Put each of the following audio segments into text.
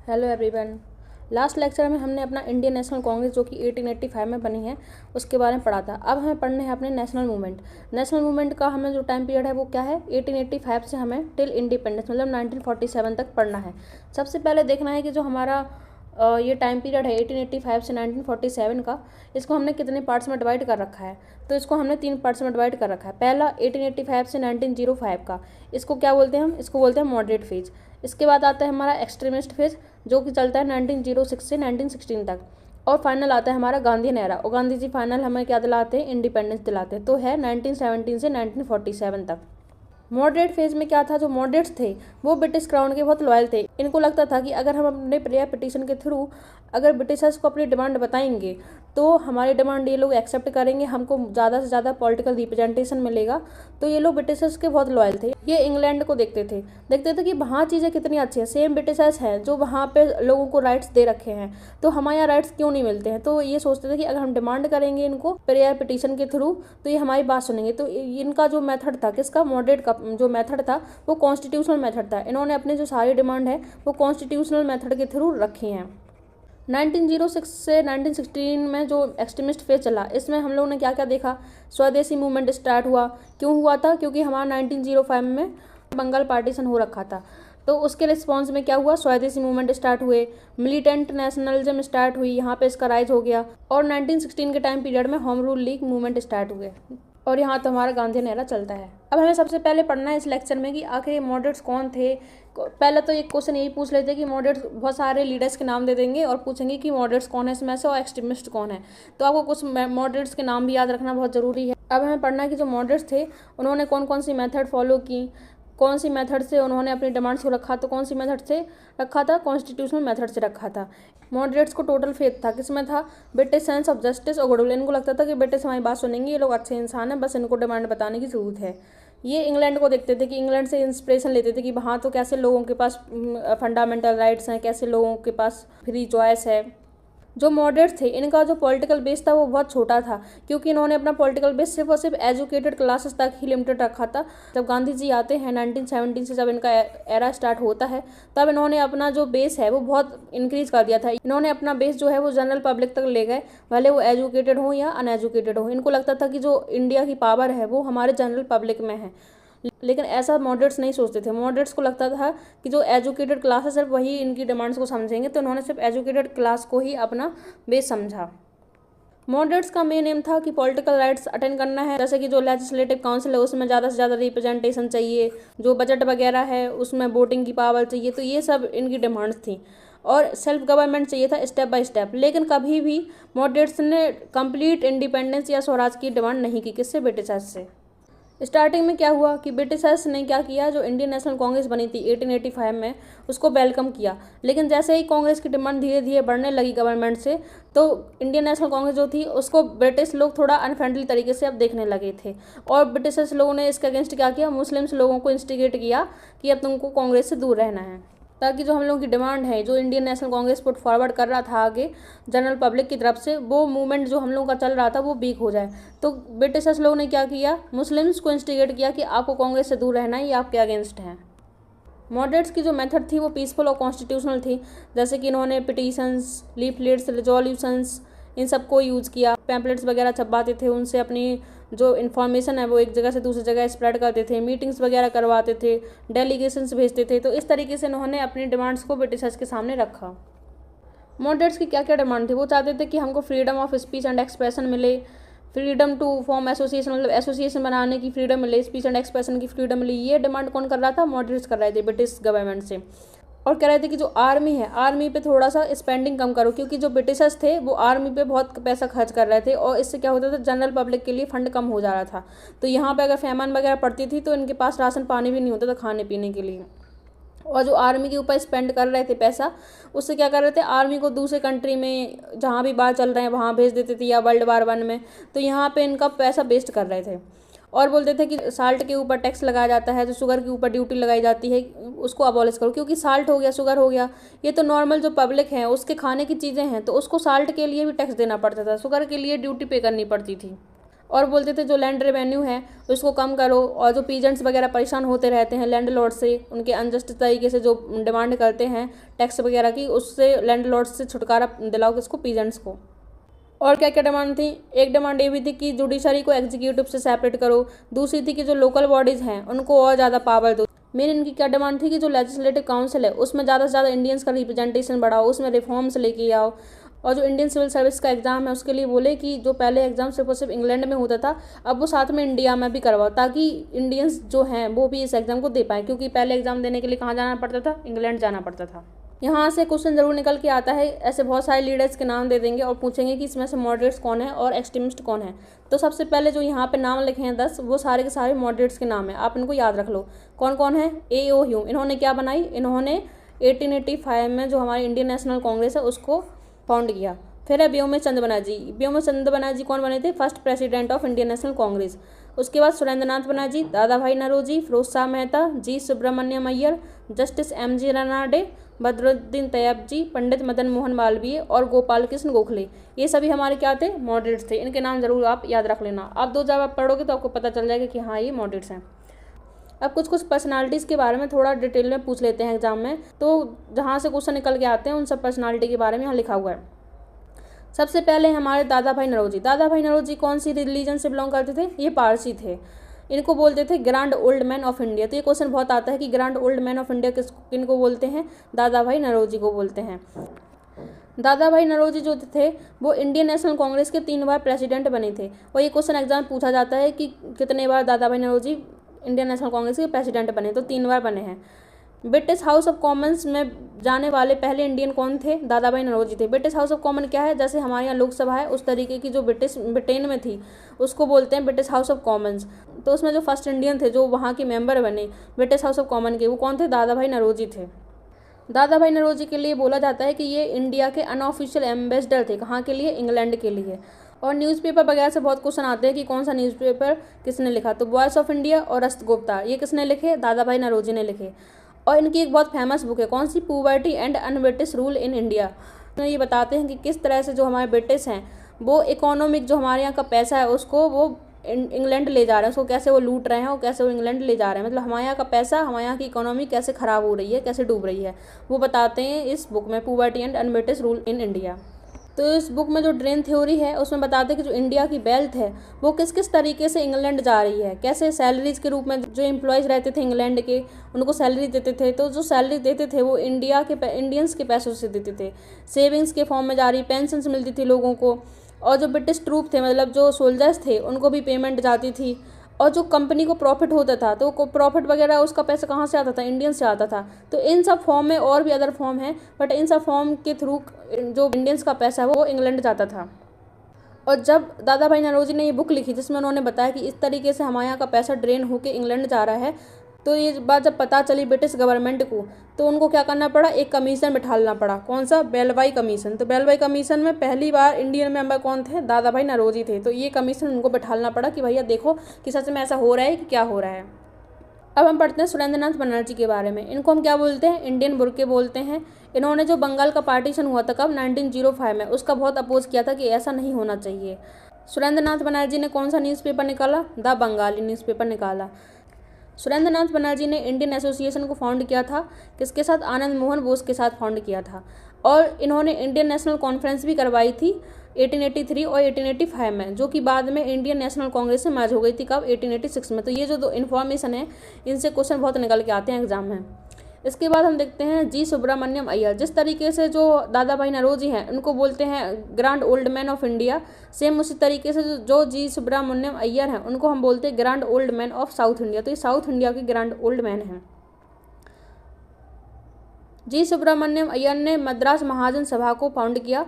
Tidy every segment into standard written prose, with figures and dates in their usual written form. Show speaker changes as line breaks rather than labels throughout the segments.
Hello everyone. Last lecture में हमने अपना इंडियन नेशनल कांग्रेस जो कि 1885 में बनी है उसके बारे में पढ़ा था। अब हमें पढ़ने हैं अपने नेशनल मूवमेंट। नेशनल मूवमेंट का हमें जो टाइम पीरियड है वो क्या है, 1885 से हमें टिल इंडिपेंडेंस मतलब 1947 तक पढ़ना है। सबसे पहले देखना है कि जो हमारा ये टाइम पीरियड है 1885 से 1947 का, इसको हमने कितने पार्ट्स में डिवाइड कर रखा है। तो इसको हमने 3 पार्ट्स में डिवाइड कर रखा है। पहला 1885 से 1905 का, इसको क्या बोलते हैं हम, इसको बोलते हैं मॉडरेट फेज। इसके बाद आता है हमारा एक्सट्रीमिस्ट फेज जो कि चलता है 1906 से 1916 तक। और फाइनल आता है हमारा गांधी एरा, और गांधी जी फाइनल हमें क्या दिलाते हैं, इंडिपेंडेंस दिलाते हैं। तो है 1917 से 1947 तक। मॉडरेट फेज में क्या था, जो मॉडरेट्स थे वो ब्रिटिश क्राउन के बहुत लॉयल थे। इनको लगता था कि अगर हम अपने प्रेयर पिटीशन के थ्रू अगर ब्रिटिशर्स को अपनी डिमांड बताएंगे तो हमारी डिमांड ये लोग एक्सेप्ट करेंगे, हमको ज़्यादा से ज़्यादा पॉलिटिकल रिप्रेजेंटेशन मिलेगा। तो ये लोग ब्रिटिशर्स के बहुत लॉयल थे। ये इंग्लैंड को देखते थे कि वहाँ चीज़ें कितनी अच्छी है, सेम ब्रिटिशर्स हैं जो वहाँ पे लोगों को राइट्स दे रखे हैं, तो हमारे यहाँ राइट्स क्यों नहीं मिलते हैं। तो ये सोचते थे कि अगर हम डिमांड करेंगे इनको प्रेयर पिटीशन के थ्रू तो ये हमारी बात सुनेंगे। तो इनका जो मेथड था, किसका, मॉडरेट का जो मेथड था वो कॉन्स्टिट्यूशनल मेथड था। इन्होंने अपनी जो सारी डिमांड है वो कॉन्स्टिट्यूशनल मेथड के थ्रू रखी हैं। 1906 से 1916 में जो एक्सट्रीमिस्ट फेज चला, इसमें हम लोगों ने क्या क्या देखा, स्वदेशी मूवमेंट स्टार्ट हुआ। क्यों हुआ था, क्योंकि हमारा 1905 में बंगाल पार्टीशन हो रखा था। तो उसके रिस्पॉन्स में क्या हुआ, स्वदेशी मूवमेंट स्टार्ट हुए, मिलिटेंट नेशनलिज्म स्टार्ट हुई, यहाँ पे इसका राइज हो गया। और 1916 के टाइम पीरियड में home rule league movement start हुए, और यहाँ तो हमारा गांधी एरा चलता है। अब हमें सबसे पहले पढ़ना है इस लेक्चर में कि आखिर ये मॉडरेट्स कौन थे। पहले तो एक क्वेश्चन यही पूछ लेते कि मॉडरेट्स, बहुत सारे लीडर्स के नाम दे देंगे और पूछेंगे कि मॉडरेट्स कौन है इसमें से और एक्सट्रीमिस्ट कौन है। तो आपको कुछ मॉडरेट्स के नाम भी याद रखना बहुत ज़रूरी है। अब हमें पढ़ना है कि जो मॉडरेट्स थे उन्होंने कौन कौन सी मेथड फॉलो की, कौन सी मेथड से उन्होंने अपनी डिमांड्स को रखा। तो कौन सी मेथड से रखा था, कॉन्स्टिट्यूशनल मेथड से रखा था। मॉडरेट्स को टोटल फेथ था किसमें था, ब्रिटिश सेंस ऑफ जस्टिस और गुडविल। इनको लगता था कि ब्रिटिश हमारी बात सुनेंगे, ये लोग अच्छे इंसान हैं, बस इनको डिमांड बताने की ज़रूरत है। ये इंग्लैंड को देखते थे कि इंग्लैंड से इंस्पिरेशन लेते थे कि वहाँ तो कैसे लोगों के पास फंडामेंटल राइट्स हैं, कैसे लोगों के पास फ्री चॉइस है। जो मॉडरेट्स थे इनका जो पॉलिटिकल बेस था वो बहुत छोटा था, क्योंकि इन्होंने अपना पॉलिटिकल बेस सिर्फ और सिर्फ एजुकेटेड क्लासेस तक ही लिमिटेड रखा था। जब गांधी जी आते हैं 1917 से, जब इनका एरा स्टार्ट होता है, तब इन्होंने अपना जो बेस है वो बहुत इंक्रीज कर दिया था। इन्होंने अपना बेस जो है वो जनरल पब्लिक तक ले गए, भले वो एजुकेटेड हो या अनएजुकेटेड हो। इनको लगता था कि जो इंडिया की पावर है वो हमारे जनरल पब्लिक में है, लेकिन ऐसा मॉडरेट्स नहीं सोचते थे। मॉडरेट्स को लगता था कि जो एजुकेटेड क्लास है सिर्फ वही इनकी डिमांड्स को समझेंगे, तो उन्होंने सिर्फ एजुकेटेड क्लास को ही अपना बेस समझा। मॉडरेट्स का मेन एम था कि पॉलिटिकल राइट्स अटेंड करना है, जैसे कि जो लेजिस्लेटिव काउंसिल है उसमें ज़्यादा से ज़्यादा रिप्रेजेंटेशन चाहिए, जो बजट वगैरह है उसमें वोटिंग की पावर चाहिए। तो ये सब इनकी डिमांड्स थी, और सेल्फ गवर्नमेंट चाहिए था स्टेप बाय स्टेप। लेकिन कभी भी मॉडरेट्स ने कंप्लीट इंडिपेंडेंस या स्वराज की डिमांड नहीं की, किससे, ब्रिटिशर्स से। स्टार्टिंग में क्या हुआ कि ब्रिटिशर्स ने क्या किया, जो इंडियन नेशनल कांग्रेस बनी थी 1885 में, उसको वेलकम किया। लेकिन जैसे ही कांग्रेस की डिमांड धीरे धीरे बढ़ने लगी गवर्नमेंट से, तो इंडियन नेशनल कांग्रेस जो थी उसको ब्रिटिश लोग थोड़ा अनफ्रेंडली तरीके से अब देखने लगे थे। और ब्रिटिशर्स लोगों ने इसके अगेंस्ट क्या किया, मुस्लिम्स लोगों को इंस्टिगेट किया कि अब तुमको कांग्रेस से दूर रहना है, ताकि जो हम लोगों की डिमांड है, जो Indian national Congress put forward कर रहा था आगे जनरल पब्लिक की तरफ से, वो मूवमेंट जो हम लोगों का चल रहा था वो वीक हो जाए। तो ब्रिटिशर्स लोगों ने क्या किया, मुस्लिम्स को इंस्टिगेट किया कि आपको कांग्रेस से दूर रहना है, ये आपके अगेंस्ट हैं। मॉडरेट्स की जो मेथड थी वो पीसफुल और कॉन्स्टिट्यूशनल थी, जैसे कि इन्होंने पिटीशंस, लीफलेट्स, रिजोल्यूशंस, इन सबको यूज़ किया। पैम्पलेट्स वगैरह छपवाते थे, उनसे अपनी जो इन्फॉर्मेशन है वो एक जगह से दूसरी जगह स्प्रेड करते थे, मीटिंग्स वगैरह करवाते थे, डेलीगेशंस भेजते थे। तो इस तरीके से इन्होंने अपनी डिमांड्स को ब्रिटिशर्स के सामने रखा। मॉडरेट्स की क्या क्या डिमांड थी, वो चाहते थे कि हमको freedom of speech and expression मिले, फ्रीडम टू फॉर्म एसोसिएशन मतलब एसोसिएशन बनाने की फ्रीडम मिले, स्पीच एंड एक्सप्रेशन की फ्रीडम मिली। ये डिमांड कौन कर रहा था, मॉडरेट्स कर रहे थे ब्रिटिश गवर्नमेंट से। और कह रहे थे कि जो आर्मी है, आर्मी पे थोड़ा सा स्पेंडिंग कम करो, क्योंकि जो ब्रिटिशर्स थे वो आर्मी पे बहुत पैसा खर्च कर रहे थे, और इससे क्या होता था, जनरल पब्लिक के लिए फंड कम हो जा रहा था। तो यहाँ पे अगर फैमन वगैरह पड़ती थी तो इनके पास राशन पानी भी नहीं होता था खाने पीने के लिए। और जो आर्मी के ऊपर स्पेंड कर रहे थे पैसा, उससे क्या कर रहे थे, आर्मी को दूसरे कंट्री में जहाँ भी बात चल रहे हैं वहाँ भेज देते थे, या वर्ल्ड वार 1 में। तो यहाँ पे इनका पैसा वेस्ट कर रहे थे। और बोलते थे कि साल्ट के ऊपर टैक्स लगाया जाता है, जो शुगर के ऊपर ड्यूटी लगाई जाती है उसको अबॉलिश करो, क्योंकि साल्ट हो गया, शुगर हो गया, ये तो नॉर्मल जो पब्लिक है उसके खाने की चीज़ें हैं, तो उसको साल्ट के लिए भी टैक्स देना पड़ता था, शुगर के लिए ड्यूटी पे करनी पड़ती थी। और बोलते थे जो लैंड रेवेन्यू है उसको कम करो, और जो पीजेंट्स वगैरह परेशान होते रहते हैं लैंडलॉर्ड से, उनके अनजस्ट तरीके से जो डिमांड करते हैं टैक्स वगैरह की, उससे लैंडलॉर्ड से छुटकारा दिलाओ किसको, पीजेंट्स को। और क्या क्या डिमांड थी? एक डिमांड ये भी थी कि जुडिशरी को एग्जीक्यूटिव से सेपरेट करो। दूसरी थी कि जो लोकल बॉडीज़ हैं उनको और ज़्यादा पावर दो। मेन इनकी क्या डिमांड थी कि जो लेजिस्लेटिव काउंसिल है उसमें ज़्यादा से ज़्यादा इंडियंस का रिप्रेजेंटेशन बढ़ाओ, उसमें रिफॉर्म्स लेके आओ। और जो इंडियन सिविल सर्विस का एग्ज़ाम है उसके लिए बोले कि जो पहले एग्ज़ाम सिर्फ और सिर्फ इंग्लैंड में होता था, अब वो साथ में इंडिया में भी करवाओ, ताकि इंडियंस जो हैं वो भी इस एग्ज़ाम को दे पाएँ, क्योंकि पहले एग्ज़ाम देने के लिए कहाँ जाना पड़ता था? इंग्लैंड जाना पड़ता था। यहाँ से क्वेश्चन जरूर निकल के आता है, ऐसे बहुत सारे लीडर्स के नाम दे देंगे और पूछेंगे कि इसमें से मॉडरेट्स कौन है और एक्सट्रीमिस्ट कौन है। तो सबसे पहले जो यहाँ पे नाम लिखे हैं 10, वो सारे के सारे मॉडरेट्स के नाम हैं, आप इनको याद रख लो। कौन कौन है? ए.ओ. ह्यूम, इन्होंने क्या बनाई? इन्होंने 1885 में जो हमारी इंडियन नेशनल कांग्रेस है उसको फाउंड किया। फिर है व्योम चंद्र बनर्जी। व्योम चंद्र बनर्जी कौन बने थे? First president of Indian national Congress. उसके बाद सुरेंद्रनाथ बनर्जी, दादा भाई नौरोजी, फिरोज शाह मेहता, जी सुब्रमण्यम अय्यर, जस्टिस M.G. रनाडे, बदरुद्दीन तैयबजी, पंडित मदन मोहन मालवीय और गोपाल कृष्ण गोखले, ये सभी हमारे क्या थे? मॉडरेट्स थे। इनके नाम जरूर आप याद रख लेना। आप दो जब आप पढ़ोगे तो आपको पता चल जाएगा कि हाँ ये मॉडरेट्स हैं। अब कुछ पर्सनालिटीज़ के बारे में थोड़ा डिटेल में पूछ लेते हैं एग्जाम में, तो जहाँ से क्वेश्चन निकल के आते हैं उन सब पर्सनालिटी के बारे में यहाँ लिखा हुआ है। सबसे पहले हमारे दादा भाई नौरोजी। दादा भाई नौरोजी कौन सी रिलीजन से बिलोंग करते थे? ये पारसी थे। इनको बोलते थे grand old man of India. तो ये क्वेश्चन बहुत आता है कि grand old man of India किनको बोलते हैं? दादा भाई नौरोजी को बोलते हैं। दादा भाई नौरोजी जो थे वो इंडियन नेशनल कांग्रेस के 3 बार प्रेसिडेंट बने थे। और ये क्वेश्चन एग्जाम पूछा जाता है कि कितने बार दादा भाई नौरोजी इंडियन नेशनल कांग्रेस के प्रेसिडेंट बने, तो 3 बार बने हैं। ब्रिटिश हाउस ऑफ कॉमन्स में जाने वाले पहले इंडियन कौन थे? दादा भाई नौरोजी थे। ब्रिटिश हाउस ऑफ कॉमन क्या है? जैसे हमारे यहाँ लोकसभा है उस तरीके की जो ब्रिटेन में थी उसको बोलते हैं ब्रिटिश हाउस ऑफ कॉमन्स। तो उसमें जो फर्स्ट इंडियन थे जो वहाँ के मेंबर बने ब्रिटिश हाउस ऑफ कॉमन के, वो कौन थे? दादा भाई नौरोजी थे। दादा भाई नौरोजी के लिए बोला जाता है कि ये इंडिया के अनऑफिशियल एम्बेसडर थे। कहाँ के लिए? इंग्लैंड के लिए। और न्यूज़पेपर वगैरह से बहुत क्वेश्चन आते हैं कि कौन सा न्यूज़पेपर किसने लिखा, तो वॉइस ऑफ इंडिया और रस्तगुप्ता, ये किसने लिखे? दादा भाई नौरोजी ने लिखे। और इनकी एक बहुत फेमस बुक है, कौन सी? Poverty and unBritish rule in India. तो ये बताते हैं कि किस तरह से जो हमारे ब्रिटिश हैं वो इकोनॉमिक जो हमारे यहाँ का पैसा है उसको वो इंग्लैंड ले जा रहे हैं, उसको कैसे वो लूट रहे हैं और कैसे वो इंग्लैंड ले जा रहे हैं, मतलब हमारे यहाँ का पैसा, हमारे यहाँ की इकोनॉमी कैसे ख़राब हो रही है, कैसे डूब रही है, वो बताते हैं इस बुक में, poverty and unBritish rule in India. तो इस बुक में जो ड्रेन थ्योरी है उसमें बताते हैं कि जो इंडिया की वेल्थ है वो किस किस तरीके से इंग्लैंड जा रही है, कैसे सैलरीज के रूप में जो एम्प्लॉयज़ रहते थे इंग्लैंड के उनको सैलरी देते थे, तो जो सैलरी देते थे वो इंडियंस के पैसों से देते थे, सेविंग्स के फॉर्म में जा रही, पेंशन्स मिलती थी लोगों को। और जो ब्रिटिश ट्रूप थे मतलब जो सोल्जर्स थे उनको भी पेमेंट जाती थी। और जो कंपनी को प्रॉफिट होता था तो प्रॉफिट वगैरह उसका पैसा कहाँ से आता था? इंडियन से आता था। तो इन सब फॉर्म में और भी अदर फॉर्म हैं, बट इन सब फॉर्म के थ्रू जो इंडियंस का पैसा है वो इंग्लैंड जाता था। और जब दादा भाई नौरोजी ने ये बुक लिखी जिसमें उन्होंने बताया कि इस तरीके से हमारे यहाँ का पैसा ड्रेन होकर इंग्लैंड जा रहा है, तो ये बात जब पता चली ब्रिटिश गवर्नमेंट को तो उनको क्या करना पड़ा? एक कमीशन बिठाना पड़ा। कौन सा? बेलवाई कमीशन। तो बेलवाई कमीशन में पहली बार इंडियन मेंबर कौन थे? दादा भाई नौरोजी थे। तो ये कमीशन उनको बिठाना पड़ा कि भैया देखो कि सच में ऐसा हो रहा है कि क्या हो रहा है। अब हम पढ़ते हैं सुरेंद्रनाथ बनर्जी के बारे में। इनको हम क्या बोलते हैं? इंडियन बुरके बोलते हैं। इन्होंने जो बंगाल का पार्टीशन हुआ था कब? 1905 में, उसका बहुत अपोज किया था कि ऐसा नहीं होना चाहिए। सुरेंद्रनाथ बनर्जी ने कौन सा न्यूज़पेपर निकाला? द बंगाली न्यूज़पेपर निकाला। सुरेंद्रनाथ बनर्जी ने इंडियन एसोसिएशन को फाउंड किया था, किसके साथ? आनंद मोहन बोस के साथ फाउंड किया था। और इन्होंने इंडियन नेशनल कॉन्फ्रेंस भी करवाई थी 1883 और 1885 में, जो कि बाद में इंडियन नेशनल कांग्रेस से मर्ज हो गई थी कब? 1886 में। तो ये जो दो इन्फॉर्मेशन है इनसे क्वेश्चन बहुत निकल के आते हैं एग्जाम में। इसके बाद हम देखते हैं जी सुब्रमण्यम अय्यर। जिस तरीके से जो दादा भाई नौरोजी हैं उनको बोलते हैं grand old man of India, same उसी तरीके से जो जी सुब्रमण्यम अय्यर हैं उनको हम बोलते हैं grand old man of south India. तो ये साउथ इंडिया के ग्रैंड ओल्ड मैन हैं। जी सुब्रमण्यम अय्यर ने मद्रास महाजन सभा को फाउंड किया।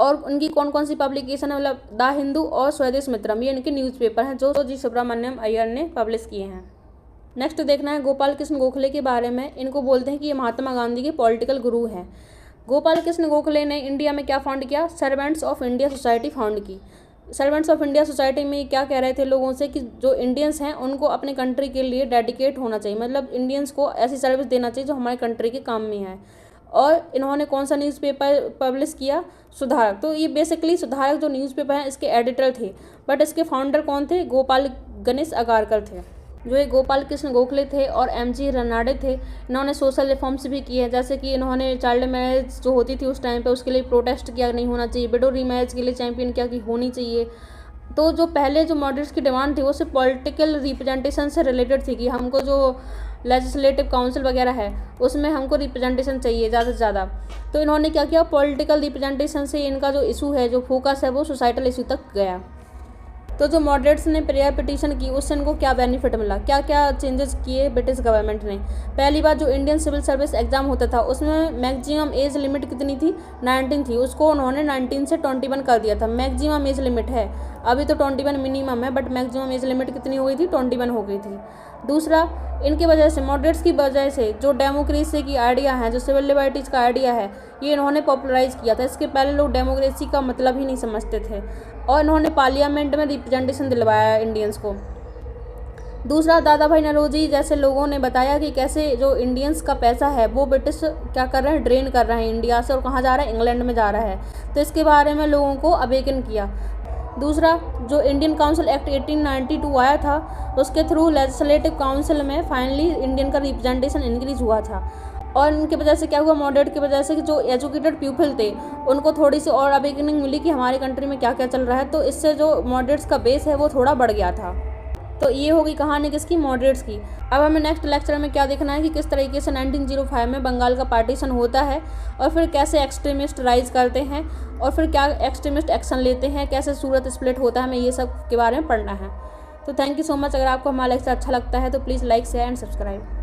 और उनकी कौन कौन सी पब्लिकेशन है? मतलब द हिंदू और स्वदेश मित्रम, ये इनके न्यूज़पेपर हैं जो जी सुब्रमण्यम अय्यर ने पब्लिश किए हैं। नेक्स्ट देखना है गोपाल कृष्ण गोखले के बारे में। इनको बोलते हैं कि ये महात्मा गांधी के पॉलिटिकल गुरु हैं। गोपाल कृष्ण गोखले ने इंडिया में क्या फाउंड किया? Servants of India society found की। सर्वेंट्स ऑफ इंडिया सोसाइटी में क्या कह रहे थे लोगों से कि जो इंडियंस हैं उनको अपने कंट्री के लिए डेडिकेट होना चाहिए, मतलब इंडियंस को ऐसी सर्विस देना चाहिए जो हमारे कंट्री के काम में है। और इन्होंने कौन सा न्यूज़पेपर पब्लिश किया, सुधारक। तो ये बेसिकली सुधारक जो न्यूज़पेपर है इसके एडिटर थे, बट इसके फाउंडर कौन थे, गोपाल गणेश अगारकर थे। जो ये गोपाल कृष्ण गोखले थे और MG रनाडे थे, इन्होंने सोशल रिफॉर्म्स भी किए हैं, जैसे कि इन्होंने चाइल्ड मैरिज जो होती थी उस टाइम पे उसके लिए प्रोटेस्ट किया, नहीं होना चाहिए। विडो रीमैरिज के लिए चैंपियन किया कि होनी चाहिए। तो जो पहले जो मॉडरेट्स की डिमांड थी वो सिर्फ पॉलिटिकल रिप्रेजेंटेशन से रिलेटेड थी कि हमको जो लेजिस्लेटिव काउंसिल वगैरह है उसमें हमको रिप्रेजेंटेशन चाहिए ज़्यादा से ज़्यादा। तो इन्होंने क्या किया, पॉलिटिकल रिप्रेजेंटेशन से इनका जो इशू है, जो फोकस है, वो सोसाइटल इशू तक गया। तो जो मॉडरेट्स ने प्रेयर पिटीशन की उससे इनको क्या बेनिफिट मिला, क्या क्या चेंजेस किए ब्रिटिश गवर्नमेंट ने। पहली बात, जो इंडियन सिविल सर्विस एग्जाम होता था उसमें मैक्सिमम एज लिमिट कितनी थी, 19 थी, उसको उन्होंने 19 से 21 कर दिया था। मैक्सिमम एज लिमिट है, अभी तो 21 मिनिमम है, बट मैक्सिमम एज लिमिट कितनी हो गई थी, 21 हो गई थी। दूसरा, इनकी वजह से, मॉडरेट्स की वजह से जो डेमोक्रेसी की आइडिया है, जो सिविल लिबर्टीज़ का आइडिया है, ये इन्होंने पॉपुलराइज किया था। इसके पहले लोग डेमोक्रेसी का मतलब ही नहीं समझते थे और इन्होंने पार्लियामेंट में रिप्रेजेंटेशन दिलवाया इंडियंस को। दूसरा, दादा भाई नौरोजी जैसे लोगों ने बताया कि कैसे जो इंडियंस का पैसा है वो ब्रिटिश क्या कर रहे हैं, ड्रेन कर रहे हैं इंडिया से, और कहाँ जा रहा है, इंग्लैंड में जा रहा है। तो इसके बारे में लोगों को अवेकन किया। दूसरा, जो इंडियन काउंसिल एक्ट 1892 आया था उसके थ्रू लेजिस्लेटिव काउंसिल में फाइनली इंडियन का रिप्रेजेंटेशन इंक्रीज हुआ था। और इनकी वजह से क्या हुआ, मॉडरेट की वजह से कि जो एजुकेटेड पीपल थे उनको थोड़ी सी और अवेकनिंग मिली कि हमारे कंट्री में क्या क्या चल रहा है। तो इससे जो मॉडरेट्स का बेस है वो थोड़ा बढ़ गया था। तो ये होगी कहानी किसकी, मॉडरेट्स की। अब हमें नेक्स्ट लेक्चर में क्या देखना है कि किस तरीके से 1905 में बंगाल का पार्टीशन होता है और फिर कैसे एक्सट्रीमिस्ट राइज करते हैं और फिर क्या एक्सट्रीमिस्ट एक्शन लेते हैं, कैसे सूरत स्प्लिट होता है, हमें ये सब के बारे में पढ़ना है। तो थैंक यू सो मच। अगर आपको हमारा लेक्चर अच्छा लगता है तो please like, share and subscribe.